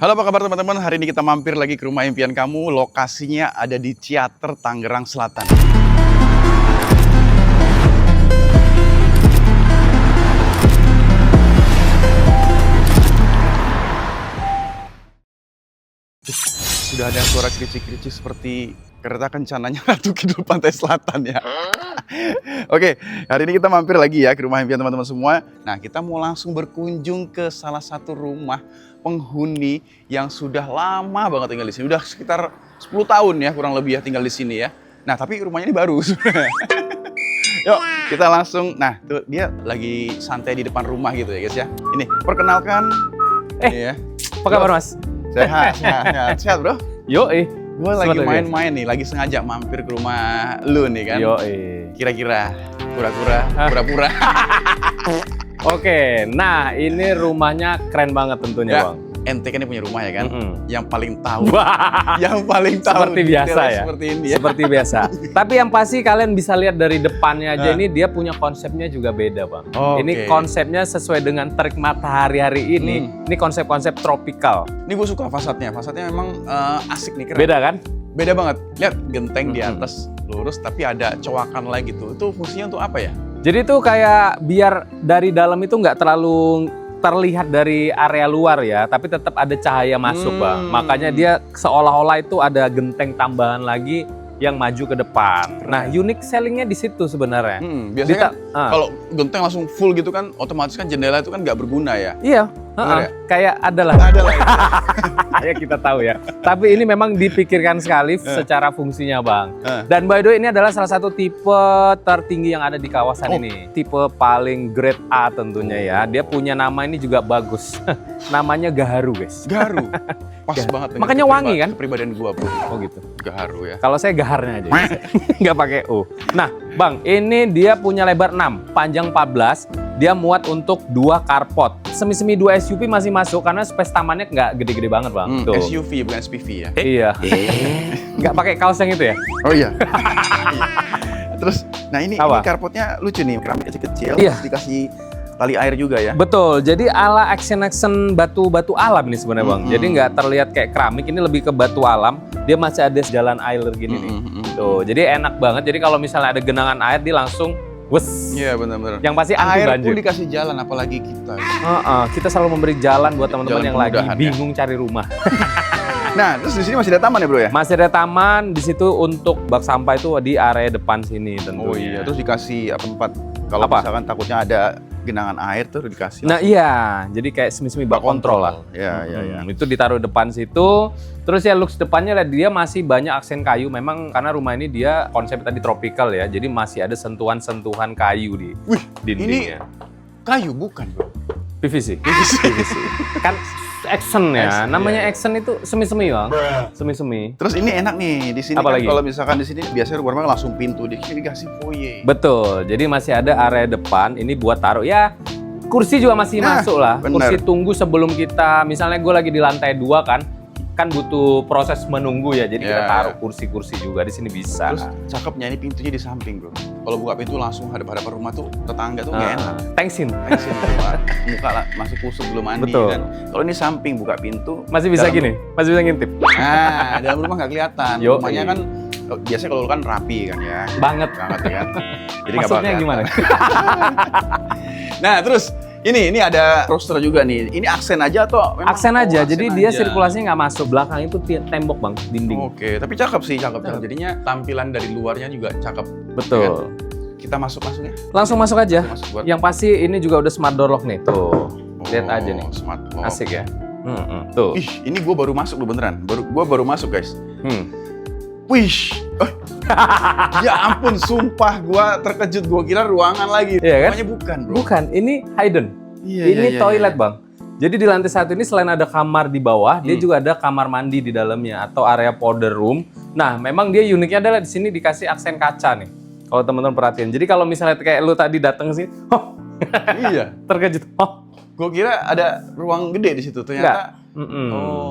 Halo, apa kabar teman-teman? Hari ini kita mampir lagi ke rumah impian kamu. Lokasinya ada di Ciater, Tangerang Selatan. Sudah ada suara kericik-kericik seperti kereta kencananya Ratu Kidul Pantai Selatan ya. Oke, hari ini kita mampir lagi ya ke rumah impian teman-teman semua. Nah, kita mau langsung berkunjung ke salah satu rumah penghuni yang sudah lama banget tinggal di sini. Udah sekitar 10 tahun ya kurang lebih ya tinggal di sini ya. Nah, tapi rumahnya ini baru sebenarnya. Yuk, kita langsung. Nah, tuh dia lagi santai di depan rumah gitu ya guys ya. Ini, perkenalkan. Ini ya. Apa kabar Mas? Sehat bro. Yoi. Gue lagi main-main nih, lagi sengaja mampir ke rumah lu nih kan. Yoi. Kira-kira, pura-pura. Oke, nah ini rumahnya keren banget tentunya Ya, Bang. ente kan ini punya rumah ya kan? Mm-mm. Yang paling tahu. Yang paling tahu. Seperti biasa ya. Seperti ini ya. Seperti biasa. Tapi yang pasti kalian bisa lihat dari depannya aja ini dia punya konsepnya juga beda Bang. Oke. Ini konsepnya sesuai dengan terik matahari hari ini. Ini konsep-konsep tropical. Ini gue suka fasadnya. Fasadnya memang asik nih, keren. Beda kan? Beda banget. Lihat genteng di atas lurus tapi ada cowakan lagi tuh. Itu fungsinya untuk apa ya? Jadi tuh kayak biar dari dalam itu nggak terlalu terlihat dari area luar ya, tapi tetap ada cahaya masuk Bang. Makanya dia seolah-olah itu ada genteng tambahan lagi yang maju ke depan. Nah, unique sellingnya di situ sebenarnya. Biasanya kan, kalau genteng langsung full gitu kan, otomatis kan jendela itu kan nggak berguna ya. Iya, ya? kayak adalah. Ada lah. Ya kita tahu ya. Tapi ini memang dipikirkan sekali secara fungsinya Bang. Dan by the way ini adalah salah satu tipe tertinggi yang ada di kawasan ini. Tipe paling grade A tentunya ya. Dia punya nama ini juga bagus. Namanya Gaharu guys. Gaharu. Pas banget. Makanya wangi kan? Kepribadian gua bro. Oh gitu. Gaharu ya. Kalau saya gaharnya aja. Nggak pakai U. Nah Bang, ini dia punya lebar 6, panjang 14. Dia muat untuk 2 carport. Semi-semi 2 SUV masih masuk karena space tamannya nggak gede-gede banget Bang. Tuh. SUV bukan SPV ya? Iya. Nggak pakai kaos yang itu ya? Oh iya. Terus, nah ini carportnya lucu nih, keramik kecil-kecil. Iya. Terus dikasih tali air juga ya? Betul. Jadi ala action batu-batu alam ini sebenarnya Bang. Jadi nggak terlihat kayak keramik, ini lebih ke batu alam. Dia masih ada jalan air gini nih. Tuh. Jadi enak banget. Jadi kalau misalnya ada genangan air, dia langsung wes. Iya benar-benar. Yang pasti anti banjir. Air pun dikasih jalan, apalagi kita. Kita selalu memberi jalan buat teman-teman yang lagi kemudahan, bingung cari rumah. Nah, terus di sini masih ada taman ya bro ya? Masih ada taman di situ untuk bak sampah itu di area depan sini tentunya. Oh iya, terus dikasih tempat kalau misalkan takutnya ada genangan air tuh dikasih. Nah iya, jadi kayak semi-semi bak kontrol lah. Iya. Itu ditaruh depan situ. Terus ya looks depannya lihat dia masih banyak aksen kayu. Memang karena rumah ini dia konsep tadi tropical ya. Jadi masih ada sentuhan-sentuhan kayu di dindingnya. Ini kayu bukan bro? PVC. Kan action ya. Namanya action itu semi-semi Bang. Semi-semi. Terus ini enak nih di sini kan kalau misalkan di sini biasanya rumah langsung pintu, di sini dikasih foyer. Betul. Jadi masih ada area depan ini buat taruh ya. Kursi juga masih masuk lah. Bener. Kursi tunggu sebelum kita, misalnya gue lagi di lantai 2 kan butuh proses menunggu ya. Jadi kita taruh kursi-kursi juga di sini bisa. Terus cakepnya ini pintunya di samping bro. Kalau buka pintu langsung hadap-hadapan rumah tuh tetangga tuh nggak enak. Thanksin Muka lah masih kusut belum mandi. Betul. Kan. Kalau ini samping buka pintu masih bisa gini, masih bisa ngintip. Nah, dalam rumah nggak kelihatan. Rumahnya kan biasanya kalau kan rapi kan ya. Banget ya kan. Jadi maksudnya gimana? Nah, terus ini ada roster juga nih. Ini aksen aja atau memang aksen aja. Jadi dia aja. Sirkulasinya nggak masuk. Belakang itu tembok Bang, dinding. Oke, tapi cakep sih, cakep. Jadinya tampilan dari luarnya juga cakep. Betul. Ya kan? Kita masuknya. Langsung masuk aja. Masuk yang pasti ini juga udah smart door lock nih. Tuh. Lihat aja nih. Smart lock. Asik ya. Tuh. Ih, ini gue baru masuk loh beneran. Gue baru masuk guys. Wih. Ya ampun, sumpah gue terkejut. Gue kira ruangan lagi. Iya kan? Namanya bukan bro. Bukan, ini hidden. Ini toilet Bang. Jadi di lantai 1 ini selain ada kamar di bawah, dia juga ada kamar mandi di dalamnya atau area powder room. Nah, memang dia uniknya adalah di sini dikasih aksen kaca nih. Kalau teman-teman perhatiin. Jadi kalau misalnya kayak lu tadi datang ke sini, iya, terkejut. Gue kira ada ruang gede di situ, ternyata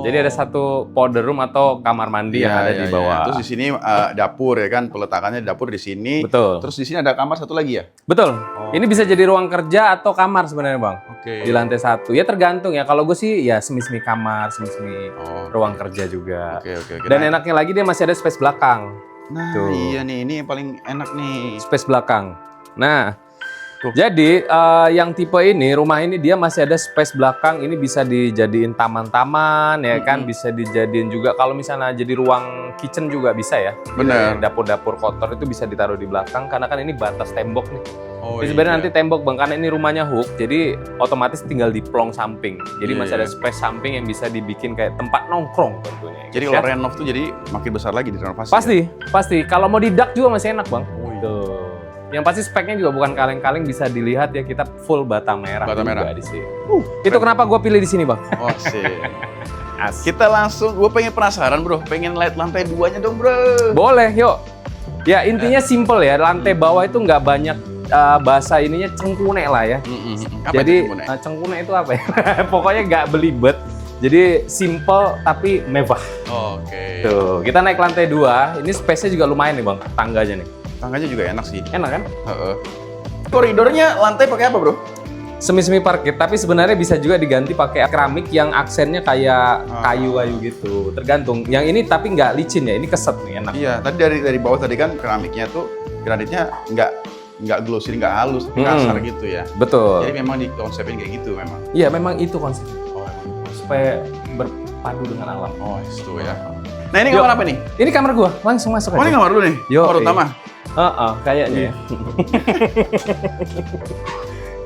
Jadi ada satu powder room atau kamar mandi yang ada di bawah. Terus di sini dapur ya kan, peletakannya dapur di sini. Betul. Terus di sini ada kamar satu lagi ya? Betul. Ini bisa jadi ruang kerja atau kamar sebenarnya Bang. Oke. Di lantai 1. Ya tergantung ya. Kalau gue sih ya semi-semi kamar, semi-semi ruang kerja juga. Oke. Dan enaknya lagi dia masih ada space belakang. Nah, Tuh. iya nih, ini yang paling enak nih. Space belakang. Nah, Tuh. jadi yang tipe ini, rumah ini dia masih ada space belakang. Ini bisa dijadiin taman-taman ya kan, bisa dijadiin juga kalau misalnya jadi ruang kitchen juga bisa ya. Bener. Dapur-dapur kotor itu bisa ditaruh di belakang karena kan ini batas tembok nih. Oh, Jadi sebenarnya nanti tembok Bang, karena ini rumahnya hook, jadi otomatis tinggal diplong samping. Jadi Iya, masih ada space samping yang bisa dibikin kayak tempat nongkrong tentunya. Jadi Ya. kalau renov tuh jadi makin besar lagi di renovasi. Pasti. Kalau mau didak juga masih enak Bang. Oh, iya. Tuh. Yang pasti speknya juga bukan kaleng-kaleng, bisa dilihat ya kita full bata merah Bata juga merah. di sini. Itu kenapa gue pilih di sini Bang. Oh sih. Asik. Kita langsung, gue pengen penasaran bro, pengen lihat lantai 2-nya dong bro. Boleh, yuk. Ya intinya simple ya, lantai bawah itu nggak banyak bahasa ininya cengkune lah ya. Apa Jadi itu, Bune? cengkune itu apa ya? Pokoknya nggak belibet. Jadi simple tapi mewah. Oke. Tuh, kita naik lantai 2. Ini space-nya juga lumayan nih Bang, tangganya nih. Tangganya juga enak sih. Enak kan? Heeh. Koridornya lantai pakai apa bro? Semi-semi parket, tapi sebenarnya bisa juga diganti pakai keramik yang aksennya kayak kayu-kayu gitu. Tergantung. Yang ini tapi nggak licin ya, ini keset nih, enak. Iya, tadi dari bawah tadi kan keramiknya tuh granitnya nggak glossy, nggak halus, tapi kasar gitu ya. Betul. Jadi memang dikonsepin kayak gitu memang. Iya, memang itu konsep. Oh, Supaya berpadu dengan alam. oh itu ya. Nah ini kamar apa nih? Ini kamar gua, langsung masuk Oh ini aja. kamar dulu nih, Yo, kamar utama. Kayaknya ya.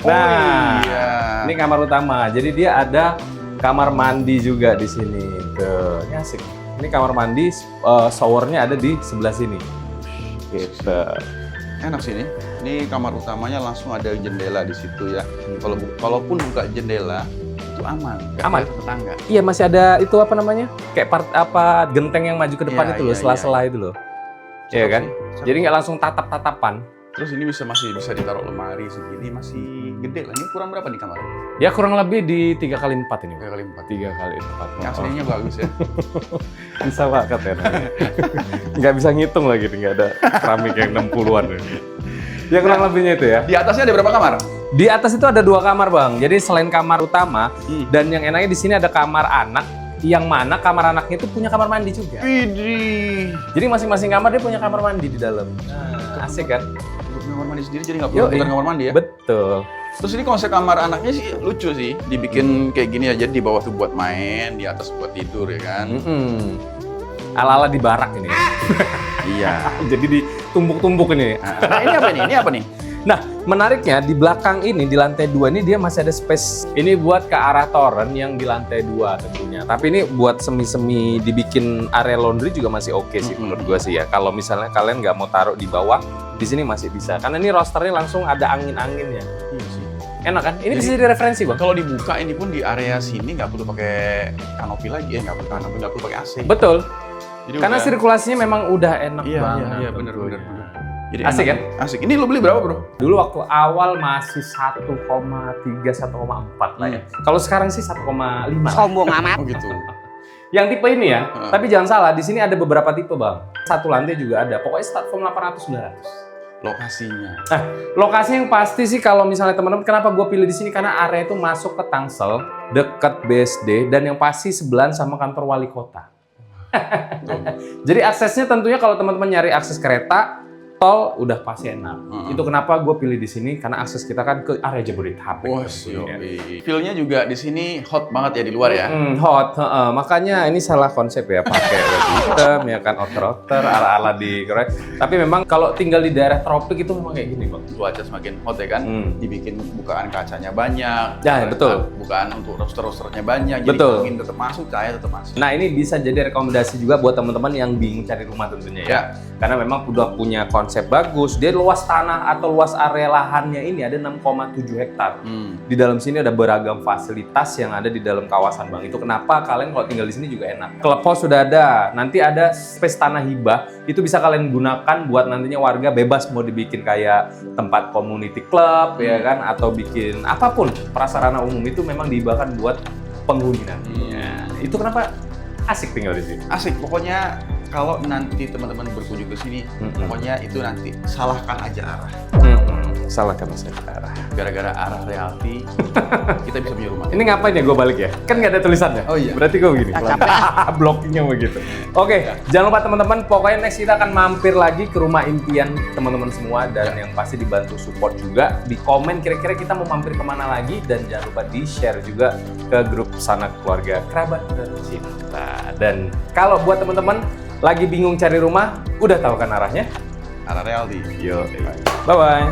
Oh, Nah, iya. ini kamar utama. Jadi dia ada kamar mandi juga di sini. Tuh, ini asik. Ini kamar mandi, showernya ada di sebelah sini. Gitu. Enak sih ini. Ini kamar utamanya langsung ada jendela di situ ya. Kalaupun buka jendela itu aman. Nggak Aman. kelihatan tetangga. Iya masih ada itu apa namanya? Kayak genteng yang maju ke depan Iya, itu loh, iya, sela-sela itu loh. Iya kan? Cakep. Jadi nggak langsung tatap-tatapan. Terus ini masih bisa ditaruh lemari segini, masih gede lah. Ini kurang berapa nih kamarnya? Ya kurang lebih di 3x4 ini. 3x4. 3x4. Ini aslinya bagus ya. Bisa banget ya. Nggak bisa ngitung lagi nih, nggak ada keramik yang 60-an. Ya kurang lebihnya itu ya. Di atasnya ada berapa kamar? Di atas itu ada 2 kamar Bang. Jadi selain kamar utama, dan yang enaknya di sini ada kamar anak, yang mana kamar anaknya itu punya kamar mandi juga. Widih. Jadi masing-masing kamar dia punya kamar mandi di dalam. Nah, asik kan? Punya kamar mandi sendiri jadi nggak perlu tukar kamar mandi ya? Betul. Terus ini konsep kamar anaknya sih lucu sih. Dibikin kayak gini aja, di bawah tuh buat main, di atas buat tidur ya kan? Ala-ala di barak ini. Iya. Jadi ditumbuk-tumbuk ini. Nah, ini apa nih? Ini apa nih? Nah, menariknya di belakang ini, di lantai 2 ini dia masih ada space. Ini buat ke arah toren yang di lantai 2 tentunya. Tapi ini buat semi-semi dibikin area laundry juga masih oke sih menurut gua sih ya. Kalau misalnya kalian nggak mau taruh di bawah, di sini masih bisa. Karena ini rosternya langsung ada angin-anginnya. Iya sih. Enak kan? Ini bisa jadi referensi Bang. Kalau dibuka ini pun di area sini nggak perlu pakai kanopi lagi ya, nggak perlu pakai AC. Betul. Jadi Karena udah- sirkulasinya memang udah enak Iya, banget. iya, bener. Jadi Asik enak. Asik. Ini lo beli berapa bro? Dulu waktu awal masih 1,3, 1,4 lah ya. Kalau sekarang sih 1,5. Sombong amat. Oh gitu. Yang tipe ini ya, tapi jangan salah, di sini ada beberapa tipe Bang. Satu lantai juga ada, pokoknya start from 800, 900. Lokasinya. Nah, lokasi yang pasti sih kalau misalnya teman-teman, kenapa gue pilih di sini? Karena area itu masuk ke Tangsel, dekat BSD, dan yang pasti sebelahan sama kantor wali kota. Jadi aksesnya tentunya kalau teman-teman nyari akses kereta, tol udah pasti enak. Itu kenapa gue pilih di sini, karena akses kita kan ke area Jabodetabek. Wah, tentunya. feel-nya juga di sini hot banget ya di luar ya. Hot, makanya ini salah konsep ya, pakai baju hitam ya kan, outer ala-ala di Korea. Tapi memang kalau tinggal di daerah tropik itu memang kayak gini Bang. Cuaca semakin hot ya kan, dibikin bukaan kacanya banyak. Ya, betul. Bukaan untuk roster-rosternya banyak, jadi Betul. angin tetap masuk, cahaya tetap masuk. Nah ini bisa jadi rekomendasi juga buat teman-teman yang bingung cari rumah tentunya ya. Ya. Karena memang udah punya konsep bagus. Dia luas tanah atau luas area lahannya ini ada 6,7 hektar. Di dalam sini ada beragam fasilitas yang ada di dalam kawasan Bang. Itu kenapa kalian kalau tinggal di sini juga enak. Clubhouse sudah ada. Nanti ada space tanah hibah. Itu bisa kalian gunakan buat nantinya warga bebas mau dibikin kayak tempat community club ya kan, atau bikin apapun prasarana umum itu memang dihibahkan buat penghuni nantinya. Itu kenapa asik tinggal di sini? Asik, pokoknya kalau nanti teman-teman berkunjung ke sini, pokoknya itu nanti salahkan aja arah. Salahkan saya arah. Gara-gara arah reality, kita bisa punya rumah. Ini ngapain ya gue balik ya? Kan nggak ada tulisannya. Oh iya. Berarti gue begini. Blockingnya begitu. Oke, jangan lupa teman-teman. Pokoknya next kita akan mampir lagi ke rumah impian teman-teman semua dan yang pasti dibantu support juga. Di komen kira-kira kita mau mampir kemana lagi dan jangan lupa di share juga ke grup sanak keluarga kerabat tercinta. Dan kalau buat teman-teman lagi bingung cari rumah, udah tahu kan arahnya? Arah reality. Yo, bye bye.